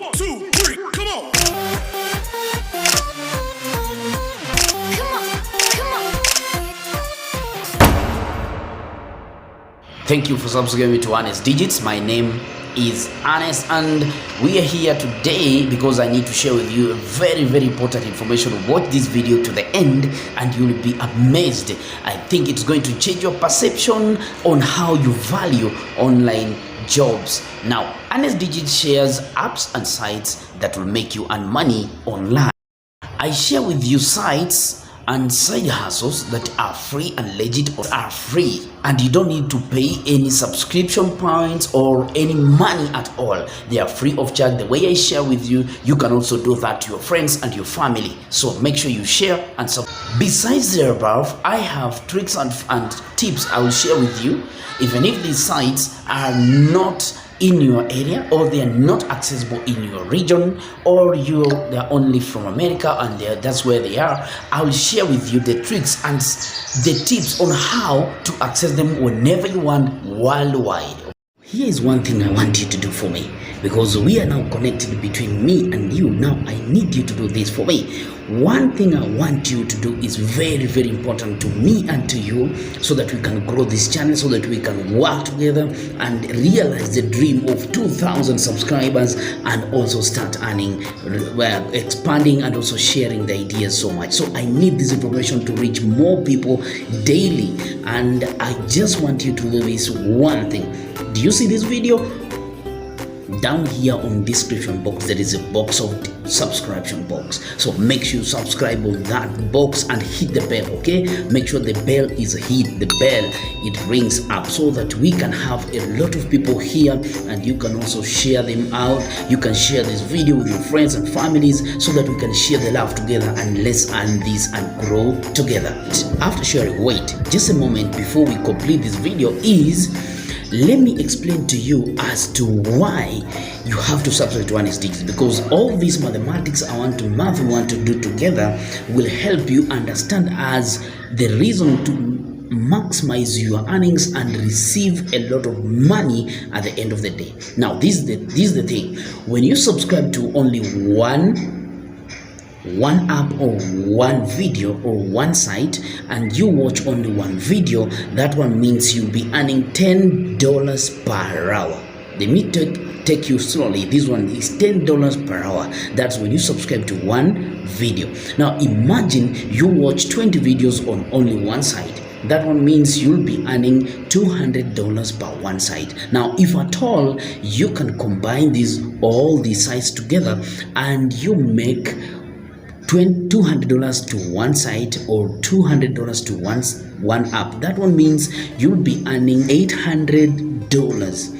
1, 2, 3, come on. Thank you for subscribing to Arnest Digits. My name is Arnest and we are here today because I need to share with you a very important information. Watch this video to the end and you will be amazed. I think it's going to change your perception on how you value online jobs. Now, Arnest Digits shares apps and sites that will make you earn money online. I share with you sites and side hustles that are free and legit or are free, and you don't need to pay any subscription points or any money at all. They are free of charge. The way I share with you, you can also do that to your friends and your family. So make sure you share and subscribe. Besides the above, I have tricks and tips I will share with you. Even if these sites are not in your area or they are not accessible in your region, or they're only from America and that's where they are, I will share with you the tricks and the tips on how to access them whenever you want worldwide. Here is one thing I want you to do for me, because we are now connected between me and you. Now I need you to do this for me. One thing I want you to do is very important to me and to you, so that we can grow this channel, so that we can work together and realize the dream of 2,000 subscribers and also start earning, expanding and also sharing the ideas so much. So I need this information to reach more people daily, and I just want you to do this one thing. Do you see this video? Down here on description box there is a box of subscription box, so make sure you subscribe on that box and hit the bell. Okay, make sure the bell is hit, the bell, it rings up, so that we can have a lot of people here and you can also share them out. You can share this video with your friends and families, so that we can share the love together and let's earn this and grow together. After sharing, wait just a moment before we complete this video. Let me explain to you as to why you have to subscribe to Arnest Digits, because all these mathematics we want to do together will help you understand as the reason to maximize your earnings and receive a lot of money at the end of the day. Now this is the thing. When you subscribe to only one app or one video or one site and you watch only one video, that one means you'll be earning $10 per hour. Let me take you slowly. This one is $10 per hour. That's when you subscribe to one video. Now imagine you watch 20 videos on only one site. That one means you'll be earning $200 per one site. Now if at all you can combine all these sites together and you make $200 to one site or $200 to one app, that one means you'll be earning $800.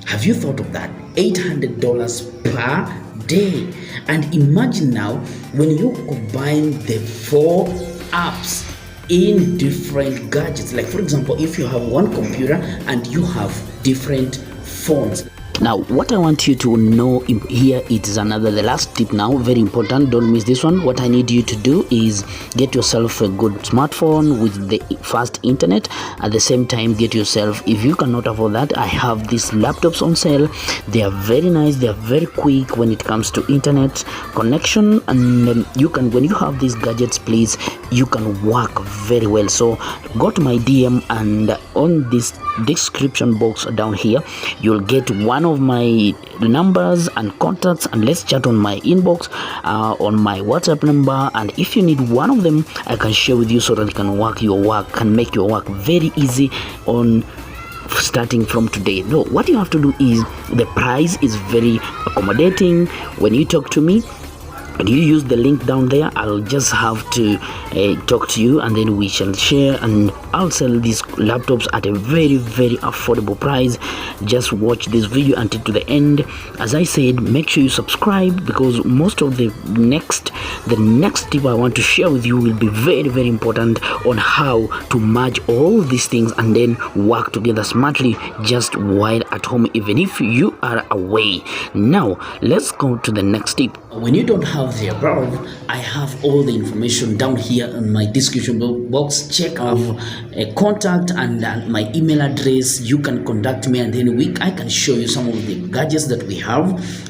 Have you thought of that? $800 per day. And imagine now when you combine the 4 apps in different gadgets, like for example, if you have one computer and you have different phones. Now what I want you to know here, it is the last tip now, very important, don't miss this one. What I need you to do is get yourself a good smartphone with the fast internet. At the same time, get yourself, if you cannot afford that, I have these laptops on sale. They are very nice, they are very quick when it comes to internet connection, and you can, when you have these gadgets, please, you can work very well. So go to my DM, and on this description box down here you'll get one of my numbers and contacts, and let's chat on my inbox, on my WhatsApp number, and if you need one of them I can share with you, so that you can make your work very easy on starting from today. No, what you have to do is, the price is very accommodating. When you talk to me and you use the link down there, I'll just have to talk to you, and then we shall share, and I'll sell these laptops at a very affordable price. Just watch this video until to the end. As I said, make sure you subscribe, because most of the next tip I want to share with you will be very important on how to merge all these things and then work together smartly just while at home, even if you are away. Now let's go to the next tip. When you don't have of the above, I have all the information down here in my description box. Check out a contact and my email address. You can contact me, and then I can show you some of the gadgets that we have.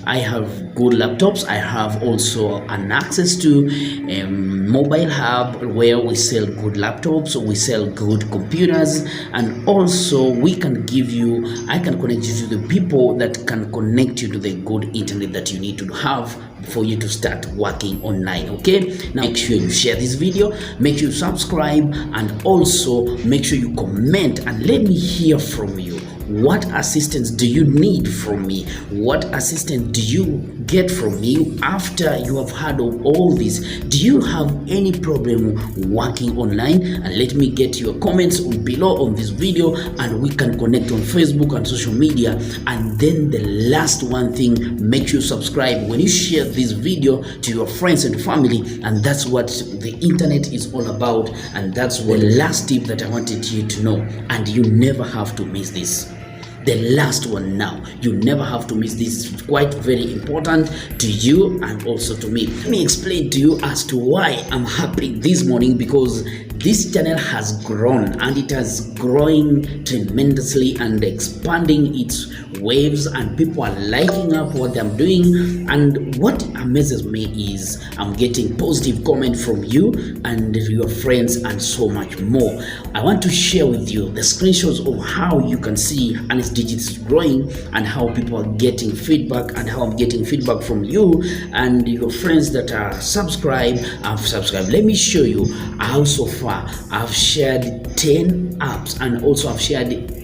I have good laptops. I have also an access to a mobile hub where we sell good laptops, we sell good computers, and also I can connect you to the people that can connect you to the good internet that you need to have for you to start working online. Okay, now make sure you share this video, make sure you subscribe, and also make sure you comment and let me hear from you. What assistance do you need from me? What assistance do you get from me after you have heard of all this? Do you have any problem working online? And let me get your comments below on this video, and we can connect on Facebook and social media. And then the last one thing, make sure you subscribe when you share this video to your friends and family. And that's what the internet is all about, and that's the last tip that I wanted you to know, and you never have to miss this. The last one now, you never have to miss this. It's quite very important to you and also to me. Let me explain to you as to why I'm happy this morning, because this channel has grown, and it has growing tremendously and expanding its waves, and people are liking up what I'm doing. And what amazes me is I'm getting positive comment from you and your friends and so much more. I want to share with you the screenshots of how you can see Arnest Digits is growing, and how people are getting feedback, and how I'm getting feedback from you and your friends that are subscribed. Let me show you how so far I've shared 10 apps, and also I've shared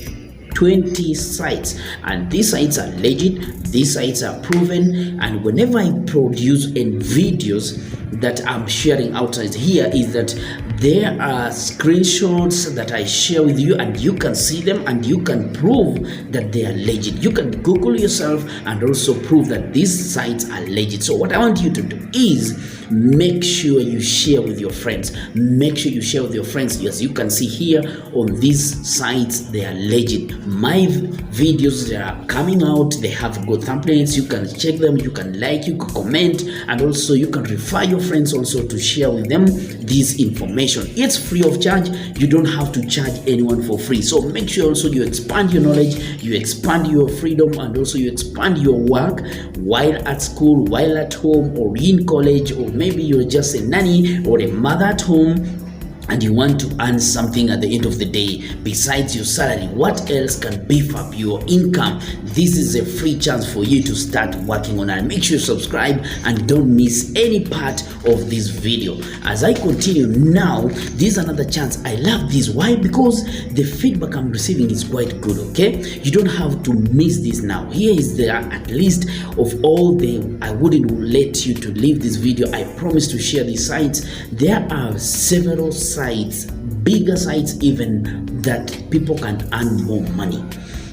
20 sites, and these sites are legit, these sites are proven. And whenever I produce in videos that I'm sharing outside here, is that there are screenshots that I share with you, and you can see them and you can prove that they are legit. You can Google yourself and also prove that these sites are legit. So what I want you to do is make sure you share with your friends. Make sure you share with your friends. As you can see here on these sites, they are legit. My videos, they are coming out, they have good thumbnails. You can check them, you can like, you can comment, and also you can refer your friends also to share with them this information. It's free of charge. You don't have to charge anyone for free. So make sure also you expand your knowledge, you expand your freedom, and also you expand your work while at school, while at home, or in college, or maybe you're just a nanny or a mother at home, and you want to earn something at the end of the day besides your salary. What else can beef up your income? This is a free chance for you to start working on it. Make sure you subscribe and don't miss any part of this video. As I continue now, this is another chance. I love this. Why? Because the feedback I'm receiving is quite good. Okay, you don't have to miss this now. Here is the at least of all the, I wouldn't let you to leave this video. I promise to share these sites. There are several sites, bigger sites even, that people can earn more money.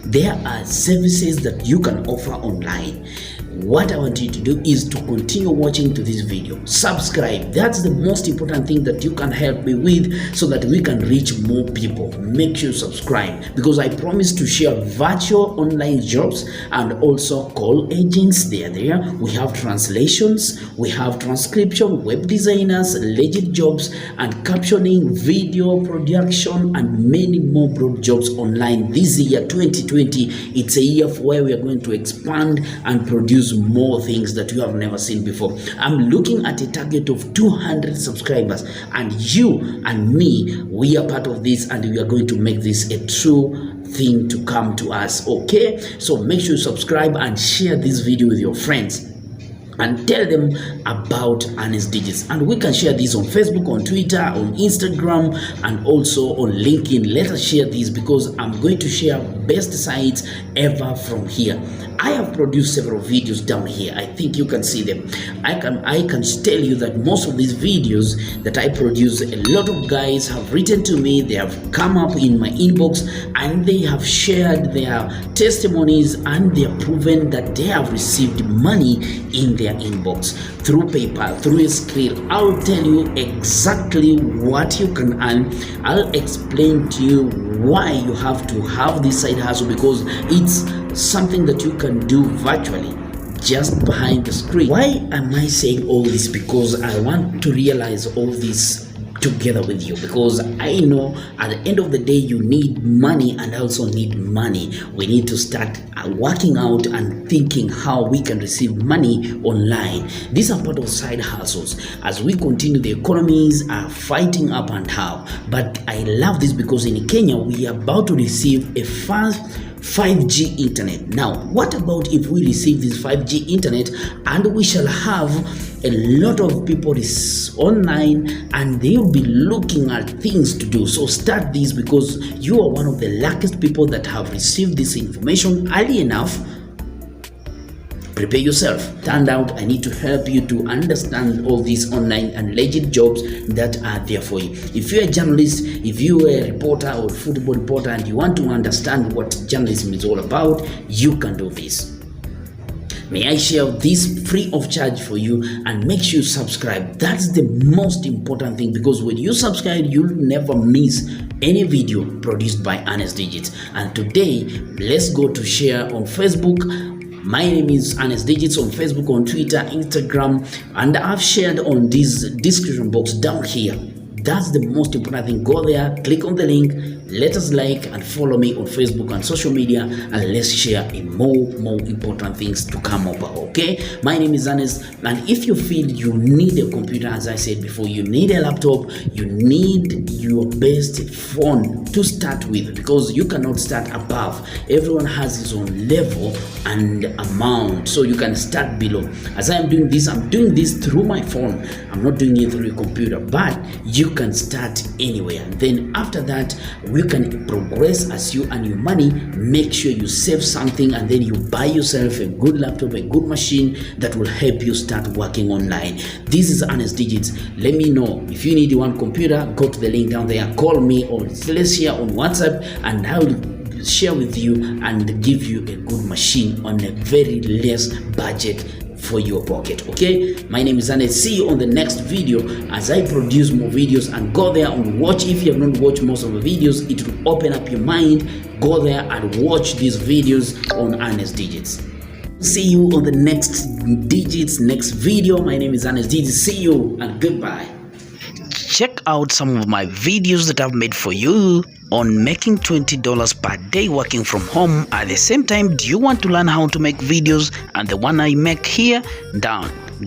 There are services that you can offer online. What I want you to do is to continue watching to this video. Subscribe. That's the most important thing that you can help me with, so that we can reach more people. Make sure you subscribe, because I promise to share virtual online jobs and also call agents. They are there. We have translations, we have transcription, web designers, legit jobs, and captioning, video production, and many more broad jobs online. This year 2020, it's a year where we are going to expand and produce more things that you have never seen before. I'm looking at a target of 200 subscribers, and you and me, we are part of this, and we are going to make this a true thing to come to us. Okay, so make sure you subscribe and share this video with your friends, and tell them about Arnest Digits. And we can share this on Facebook, on Twitter, on Instagram, and also on LinkedIn. Let us share this, because I'm going to share best sites ever from here. I have produced several videos down here. I think you can see them. I can tell you that most of these videos that I produce, a lot of guys have written to me. They have come up in my inbox, and they have shared their testimonies, and they have proven that they have received money in their inbox through PayPal, through a Skrill. I'll tell you exactly what you can earn. I'll explain to you why you have to have this side hustle, because it's something that you can do virtually. just behind the screen. Why am I saying all this? Because I want to realize all this together with you, because I know at the end of the day you need money and also need money. We need to start working out and thinking how we can receive money online. These are part of side hustles. As we continue, the economies are fighting up and down, but I love this because in Kenya we are about to receive a fast 5G internet. Now, what about if we receive this 5G internet and we shall have a lot of people is online and they will be looking at things to do? So start this, because you are one of the luckiest people that have received this information early enough. Prepare yourself. Turned out I need to help you to understand all these online and legit jobs that are there for you. If you're a journalist, if you're a reporter or football reporter and you want to understand what journalism is all about, you can do this. May I share this free of charge for you, and make sure you subscribe. That's the most important thing, because when you subscribe, you'll never miss any video produced by Arnest Digits. And today, let's go to share on Facebook. My name is Arnest Digits on Facebook, on Twitter, Instagram, and I've shared on this description box down here. That's the most important thing. Go there, click on the link, let us like and follow me on Facebook and social media, and let's share in more important things to come over. Okay, my name is Arnest, and if you feel you need a computer, as I said before, you need a laptop, you need your best phone to start with, because you cannot start above. Everyone has his own level and amount, so you can start below. As I'm doing this through my phone. I'm not doing it through a computer, but you can start anywhere. And then after that, we can progress as you earn your money. Make sure you save something, and then you buy yourself a good laptop, a good machine that will help you start working online. This is Arnest Digits. Let me know if you need one computer. Go to the link down there, call me, or let's share on WhatsApp, and I will share with you and give you a good machine on a very less budget for your pocket. Okay, my name is Arnest. See you on the next video as I produce more videos, and go there and watch. If you have not watched most of the videos, it will open up your mind. Go there and watch these videos on Arnest Digits. See you on the next video. My name is Arnest Digits. See you and goodbye. Check out some of my videos that I've made for you on making $20 per day working from home. At the same time, do you want to learn how to make videos and the one I make here?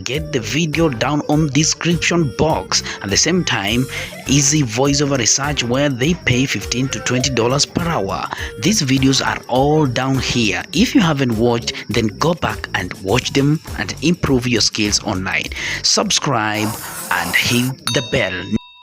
Get the video down on description box. At the same time, easy voiceover research where they pay $15 to $20 per hour. These videos are all down here. If you haven't watched, then go back and watch them and improve your skills online. Subscribe and hit the bell.